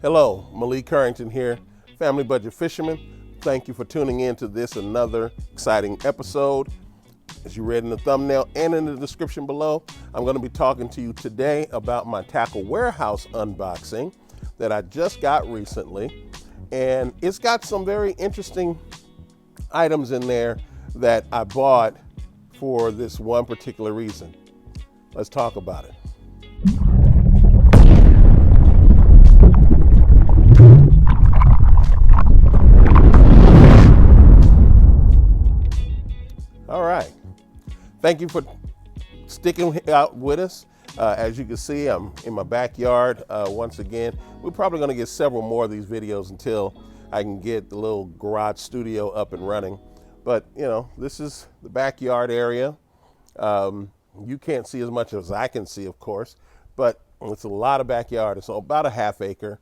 Hello, Malik Currington here, Family Budget Fisherman. Thank you for tuning in to this another exciting episode. As you read in the thumbnail and in the description below, I'm going to be talking to you today about my tackle warehouse unboxing that I just got recently. And it's got some very interesting items in there that I bought for this one particular reason. Let's talk about it. All right. Thank you for sticking out with us. As you can see, I'm in my backyard once again. We're probably going to get several more of these videos until I can get the little garage studio up and running. But, you know, this is the backyard area. You can't see as much as I can see, of course, but it's a lot of backyard. It's about a half acre.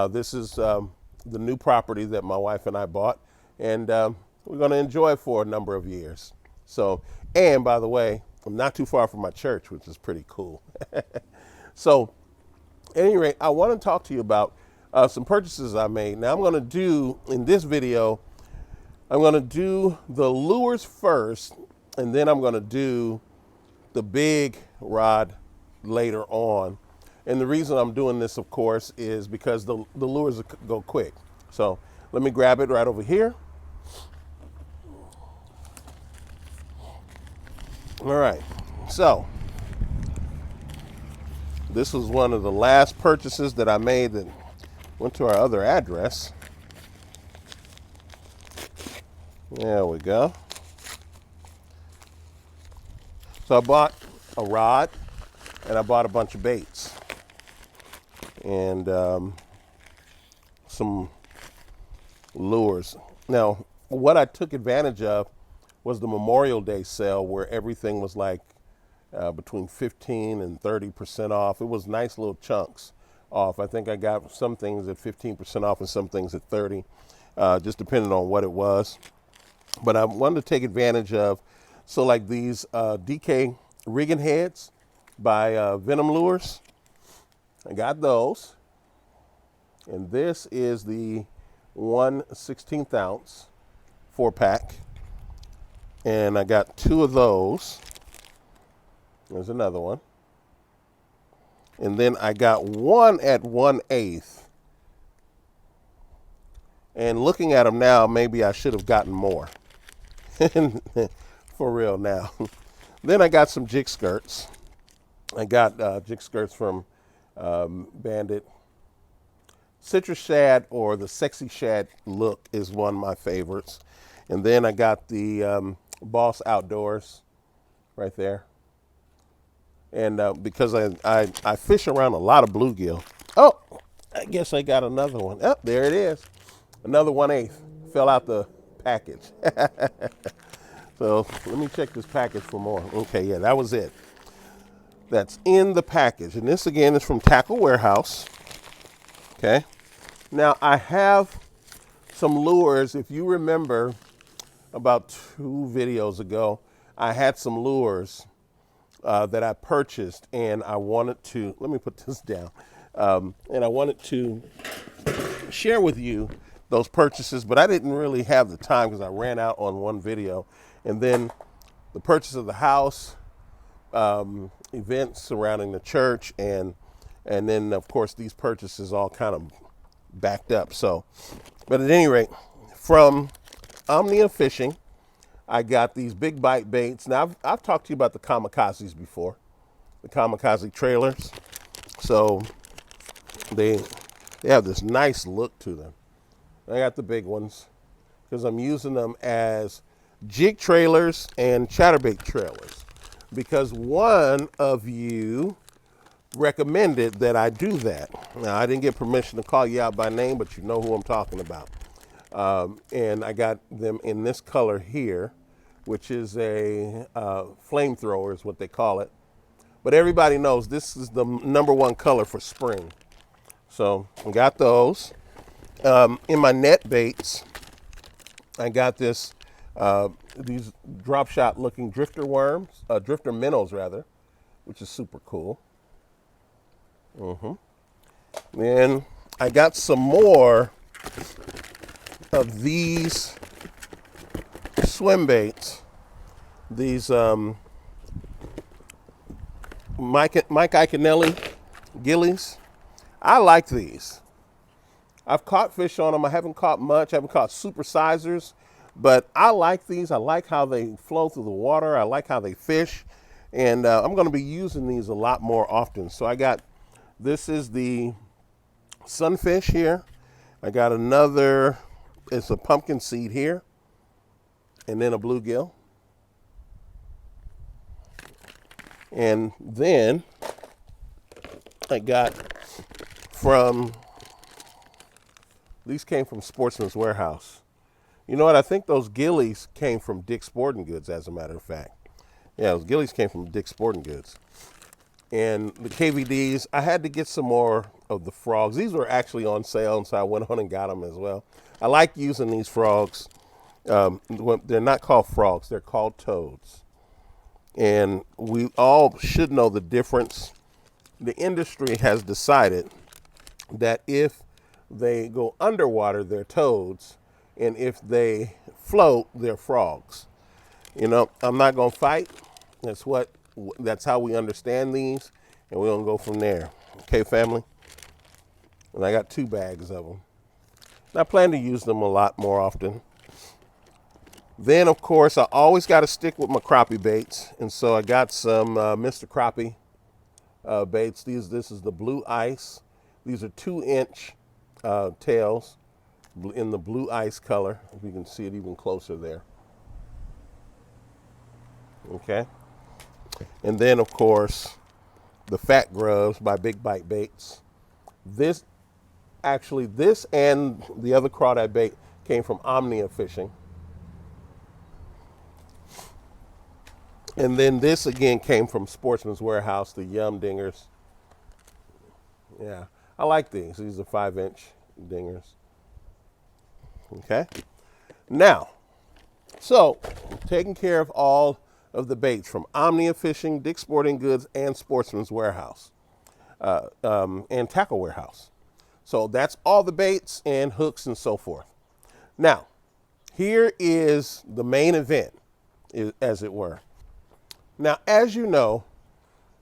This is the new property that my wife and I bought, and we're going to enjoy it for a number of years. So, and by the way, I'm not too far from my church, which is pretty cool. So, at any rate, I want to talk to you about some purchases I made. Now, I'm going to do, in this video, I'm going to do the lures first, and then I'm going to do the big rod later on. And the reason I'm doing this, of course, is because the lures go quick. So, let me grab it right over here. All right, so this was one of the last purchases that I made that went to our other address. There we go. So I bought a rod and I bought a bunch of baits and some lures. Now, what I took advantage of was the Memorial Day sale where everything was like between 15 and 30% off. It was nice little chunks off. I think I got some things at 15% off and some things at 30, just depending on what it was. But I wanted to take advantage of, so like these DK rigging heads by Venom Lures. I got those. And this is the 1/16 ounce 4-pack. And I got 2 of those. There's another one. And then I got one at 1/8. And looking at them now, maybe I should have gotten more. For real now. Then I got some jig skirts. I got jig skirts from Bandit. Citrus Shad, or the Sexy Shad look, is one of my favorites. And then I got the Boss Outdoors right there. And because I fish around a lot of bluegill. Oh, I guess I got another one. Oh, there it is. Another 1/8. Fell out the package. So let me check this package for more. Okay, yeah, that was it. That's in the package. And this again is from Tackle Warehouse. Okay. Now I have some lures. If you remember, about 2 videos ago, I had some lures that I purchased, and I wanted to, let me put this down, and I wanted to share with you those purchases, but I didn't really have the time because I ran out on one video. And then the purchase of the house, events surrounding the church, and then, of course, these purchases all kind of backed up. So, but at any rate, from Omnia Fishing, I got these big bite baits. Now, I've talked to you about the kamikazes before, the kamikaze trailers. So they have this nice look to them. I got the big ones because I'm using them as jig trailers and chatterbait trailers, because one of you recommended that I do that. Now, I didn't get permission to call you out by name, but you know who I'm talking about. And I got them in this color here, which is a flamethrower is what they call it. But everybody knows this is the #1 color for spring. So I got those. In my net baits, I got this these drop shot looking drifter worms, drifter minnows rather, which is super cool. Then I got some more of these swim baits. These Mike Iaconelli gillies. I like these. I've caught fish on them. I haven't caught much. I haven't caught supersizers, but I like these. I like how they flow through the water. I like how they fish, and I'm going to be using these a lot more often. So I got, this is the sunfish here. I got another, it's a pumpkin seed here, and then a bluegill. And then I got from, these came from Sportsman's Warehouse. You know what? I think those gillies came from Dick's Sporting Goods, as a matter of fact. Yeah, those gillies came from Dick's Sporting Goods. And the KVDs, I had to get some more of the frogs. These were actually on sale, and so I went on and got them as well. I like using these frogs. They're not called frogs, they're called toads. And we all should know the difference. The industry has decided that if they go underwater, they're toads, and if they float, they're frogs. You know, I'm not gonna fight. That's how we understand these, and we're gonna go from there. Okay, family? And I got 2 bags of them. And I plan to use them a lot more often. Then, of course, I always got to stick with my crappie baits, and so I got some Mr. Crappie baits. This is the blue ice. These are 2-inch tails in the blue ice color. If you can see it even closer there. Okay. And then, of course, the Fat Grubs by Big Bite Baits. This and the other crawdad bait came from Omnia Fishing. And then this again came from Sportsman's Warehouse, the Yum Dingers. Yeah, I like these. These are 5-inch dingers. Okay. Now, so taking care of all of the baits from Omnia Fishing, Dick's Sporting Goods, and Sportsman's Warehouse, and Tackle Warehouse. So that's all the baits and hooks and so forth. Now, here is the main event, as it were. Now, as you know,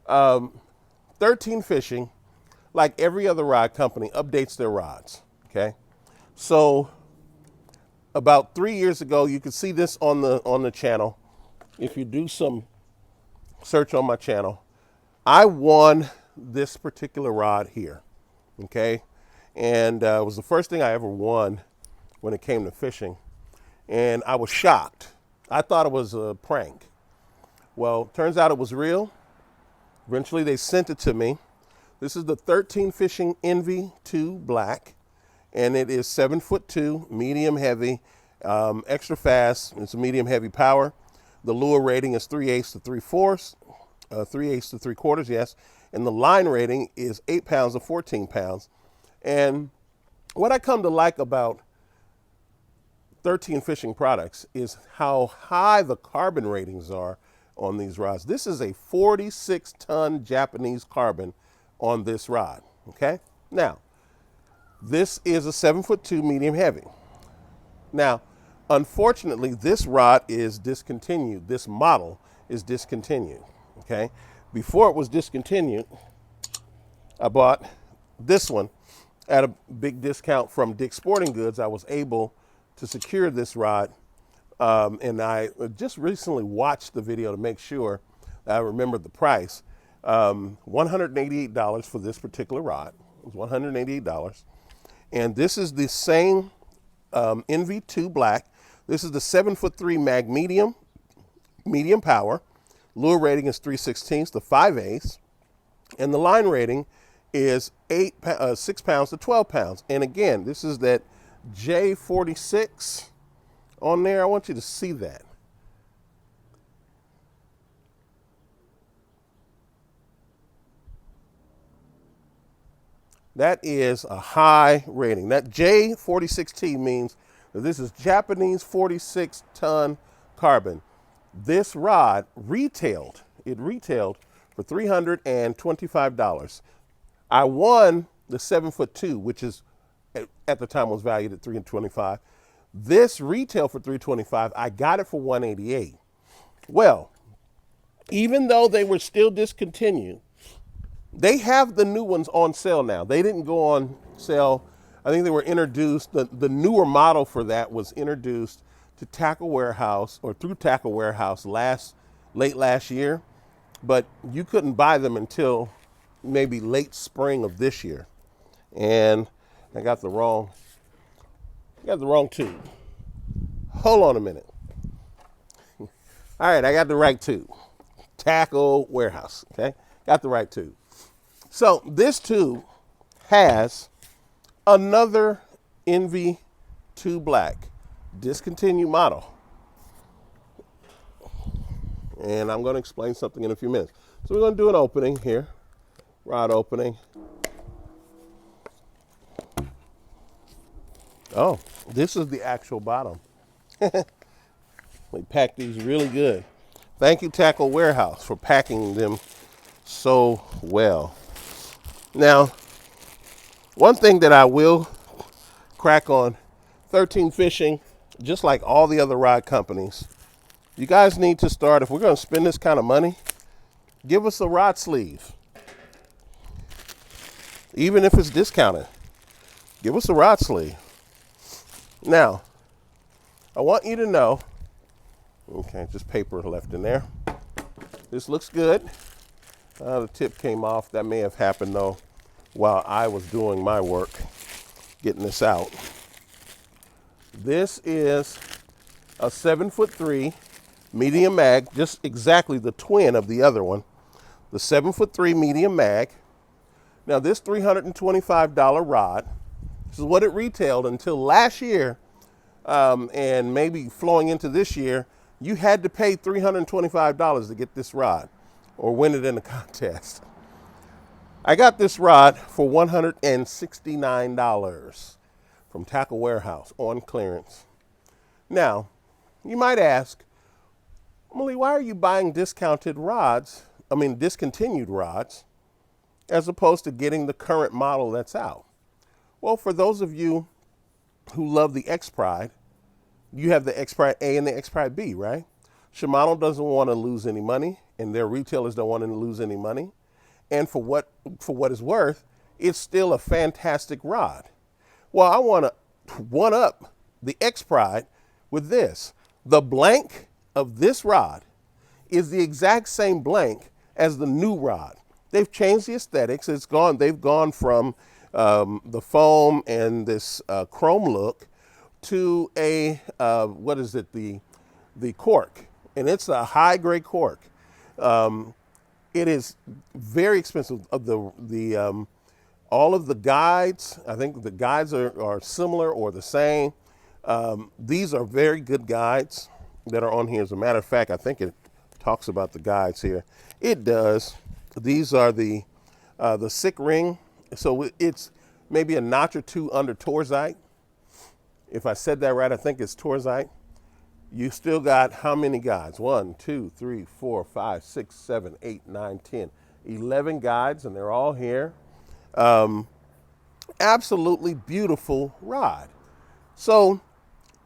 13 Fishing, like every other rod company, updates their rods, okay? So about 3 years ago, you can see this on the channel. If you do some search on my channel, I won this particular rod here, okay? And it was the first thing I ever won when it came to fishing. And I was shocked. I thought it was a prank. Well, turns out it was real. Eventually they sent it to me. This is the 13 Fishing Envy 2 Black, and it is 7'2", medium heavy, extra fast. It's a medium heavy power. The lure rating is 3/8 to 3/4, 3/8 to 3/4, yes. And the line rating is 8 pounds to 14 pounds. And what I come to like about 13 Fishing products is how high the carbon ratings are on these rods. This is a 46-ton Japanese carbon on this rod, okay? Now, this is a 7'2" medium heavy. Now, unfortunately, this rod is discontinued. This model is discontinued, okay? Before it was discontinued, I bought this one at a big discount from Dick's Sporting Goods. I was able to secure this rod. And I just recently watched the video to make sure I remembered the price. $188 for this particular rod. It was $188. And this is the same Envy 2 Black. This is the 7'3" mag medium power. Lure rating is 3/16 to 5/8. And the line rating is 6 pounds to 12 pounds. And again, this is that J46 on there. I want you to see that. That is a high rating. That J46T means that this is Japanese 46-ton carbon. This rod retailed for $325. I won the 7'2", which is at the time was valued at $325. This retail for $325. I got it for $188. Well, even though they were still discontinued, they have the new ones on sale now. They didn't go on sale. I think they were introduced. The newer model for that was introduced to Tackle Warehouse or through Tackle Warehouse late last year, but you couldn't buy them until maybe late spring of this year. And I got the wrong tube. Hold on a minute. All right, I got the right tube. Tackle Warehouse, okay? Got the right tube. So this tube has another NV2 Black discontinued model. And I'm going to explain something in a few minutes. So we're going to do an opening here, rod opening. Oh, this is the actual bottom. We pack these really good. Thank you, Tackle Warehouse, for packing them so well. Now, one thing that I will crack on 13 Fishing, just like all the other rod companies, you guys need to start, if we're going to spend this kind of money, give us a rod sleeve. Even if it's discounted, give us a rod sleeve. Now, I want you to know, okay, just paper left in there. This looks good. The tip came off. That may have happened though while I was doing my work, getting this out. This is a 7'3" medium mag, just exactly the twin of the other one. The 7'3" medium mag. Now this $325 rod, this is what it retailed until last year, and maybe flowing into this year. You had to pay $325 to get this rod or win it in a contest. I got this rod for $169 from Tackle Warehouse on clearance. Now, you might ask, Emily, why are you buying discontinued rods, as opposed to getting the current model that's out? Well, for those of you who love the X Pride, you have the X Pride A and the X Pride B, right? Shimano doesn't want to lose any money, and their retailers don't want to lose any money. And for what it's worth, it's still a fantastic rod. Well, I want to one up the X Pride with this. The blank of this rod is the exact same blank as the new rod. They've changed the aesthetics. They've gone from the foam and this chrome look to a the cork, and it's a high grade cork. It is very expensive. All of the guides, I think the guides are similar or the same. These are very good guides that are on here. As a matter of fact, I think it talks about the guides here. It does. These are the sick ring. So it's maybe a notch or two under Torzite. If I said that right, I think it's Torzite. You still got how many guides? 1, 2, 3, 4, 5, 6, 7, 8, 9, 10, 11 guides, and they're all here. Absolutely beautiful rod. So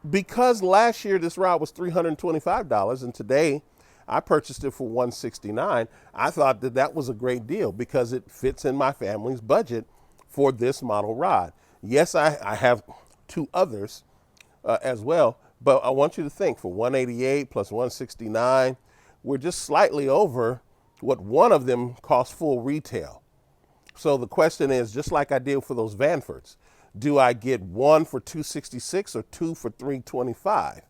because last year this rod was $325 and today I purchased it for $169, I thought that was a great deal because it fits in my family's budget for this model rod. Yes, I have two others as well, but I want you to think, for $188 plus $169, we're just slightly over what one of them costs full retail. So the question is, just like I did for those Vanfords, do I get one for $266 or two for $325?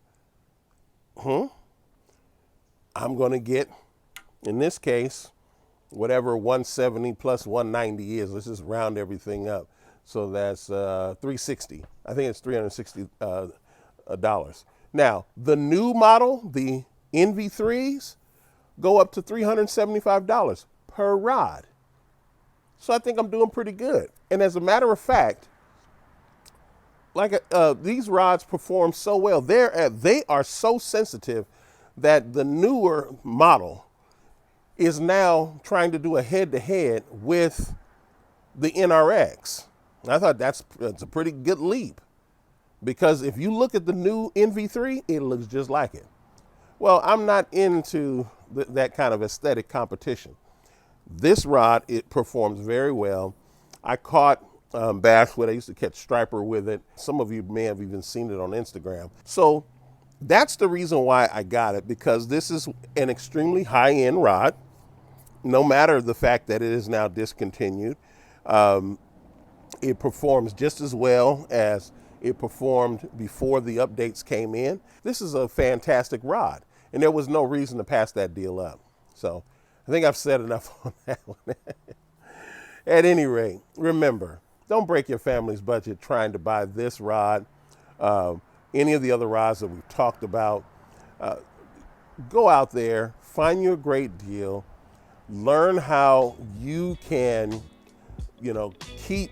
I'm going to get, in this case, whatever 170 plus 190 is. Let's just round everything up. So that's $360. I think it's $360. Now, the new model, the NV3s, go up to $375 per rod. So I think I'm doing pretty good. And as a matter of fact, these rods perform so well. They are so sensitive that the newer model is now trying to do a head-to-head with the NRX. I thought that's a pretty good leap, because if you look at the new NV3, it looks just like it. Well, I'm not into that kind of aesthetic competition. This rod, it performs very well. I caught bass with it. I used to catch striper with it. Some of you may have even seen it on Instagram. So that's the reason why I got it, because this is an extremely high-end rod, no matter the fact that it is now discontinued. It performs just as well as it performed before the updates came in. This is a fantastic rod, and there was no reason to pass that deal up. So I think I've said enough on that one. At any rate, remember, don't break your family's budget trying to buy this rod, any of the other rods that we've talked about. Go out there, find you a great deal, learn how you can, keep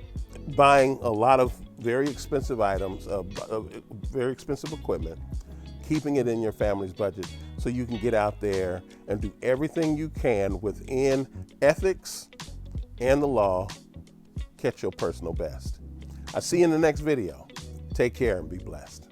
buying a lot of very expensive items, very expensive equipment, keeping it in your family's budget so you can get out there and do everything you can within ethics and the law, catch your personal best. I'll see you in the next video. Take care and be blessed.